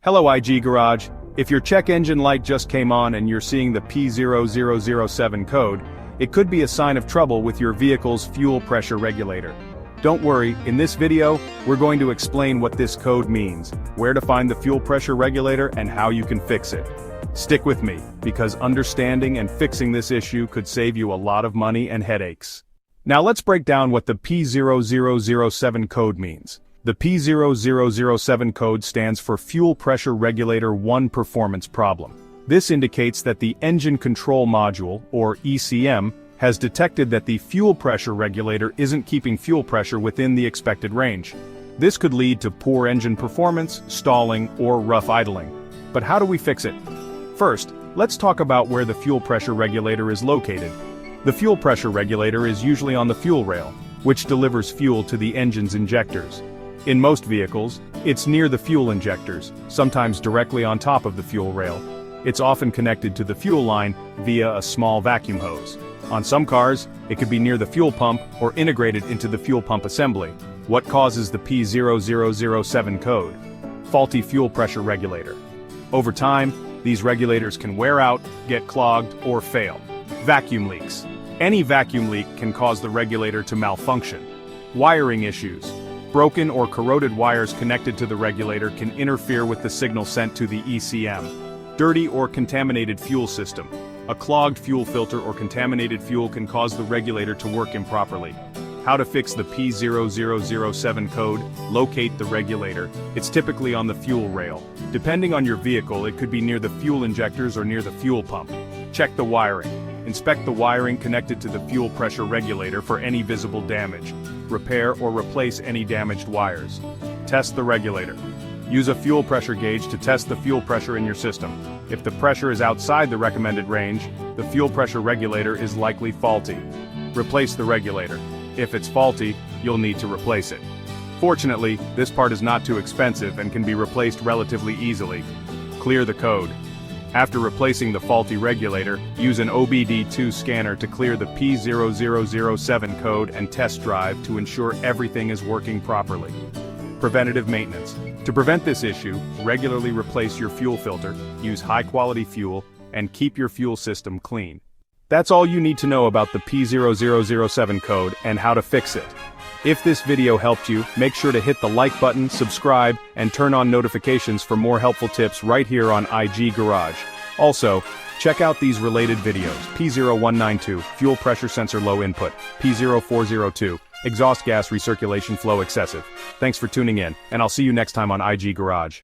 Hello IG Garage. If your check engine light just came on and you're seeing the P0007 code, it could be a sign of trouble with your vehicle's fuel pressure regulator. Don't worry, in this video, we're going to explain what this code means, where to find the fuel pressure regulator and how you can fix it. Stick with me, because understanding and fixing this issue could save you a lot of money and headaches. Now let's break down what the P0007 code means. The P0007 code stands for Fuel Pressure Regulator 1 Performance Problem. This indicates that the Engine Control Module, or ECM, has detected that the fuel pressure regulator isn't keeping fuel pressure within the expected range. This could lead to poor engine performance, stalling, or rough idling. But how do we fix it? First, let's talk about where the fuel pressure regulator is located. The fuel pressure regulator is usually on the fuel rail, which delivers fuel to the engine's injectors. In most vehicles, it's near the fuel injectors, sometimes directly on top of the fuel rail. It's often connected to the fuel line via a small vacuum hose. On some cars, it could be near the fuel pump or integrated into the fuel pump assembly. What causes the P0007 code? Faulty fuel pressure regulator. Over time, these regulators can wear out, get clogged, or fail. Vacuum leaks. Any vacuum leak can cause the regulator to malfunction. Wiring issues. Broken or corroded wires connected to the regulator can interfere with the signal sent to the ECM. Dirty or contaminated fuel system. A clogged fuel filter or contaminated fuel can cause the regulator to work improperly. How to fix the P0007 code? Locate the regulator. It's typically on the fuel rail. Depending on your vehicle, it could be near the fuel injectors or near the fuel pump. Check the wiring. Inspect the wiring connected to the fuel pressure regulator for any visible damage. Repair or replace any damaged wires. Test the regulator. Use a fuel pressure gauge to test the fuel pressure in your system. If the pressure is outside the recommended range, the fuel pressure regulator is likely faulty. Replace the regulator. If it's faulty, you'll need to replace it. Fortunately, this part is not too expensive and can be replaced relatively easily. Clear the code. After replacing the faulty regulator, use an obd2 scanner to clear the P0007 code and test drive to ensure everything is working properly. Preventative maintenance. To prevent this issue, regularly replace your fuel filter, use high-quality fuel, and keep your fuel system clean. That's all you need to know about the P0007 code and how to fix it. If this video helped you, make sure to hit the like button, subscribe, and turn on notifications for more helpful tips right here on IG Garage. Also, check out these related videos: P0192, fuel pressure sensor low input, P0402, exhaust gas recirculation flow excessive. Thanks for tuning in, and I'll see you next time on IG Garage.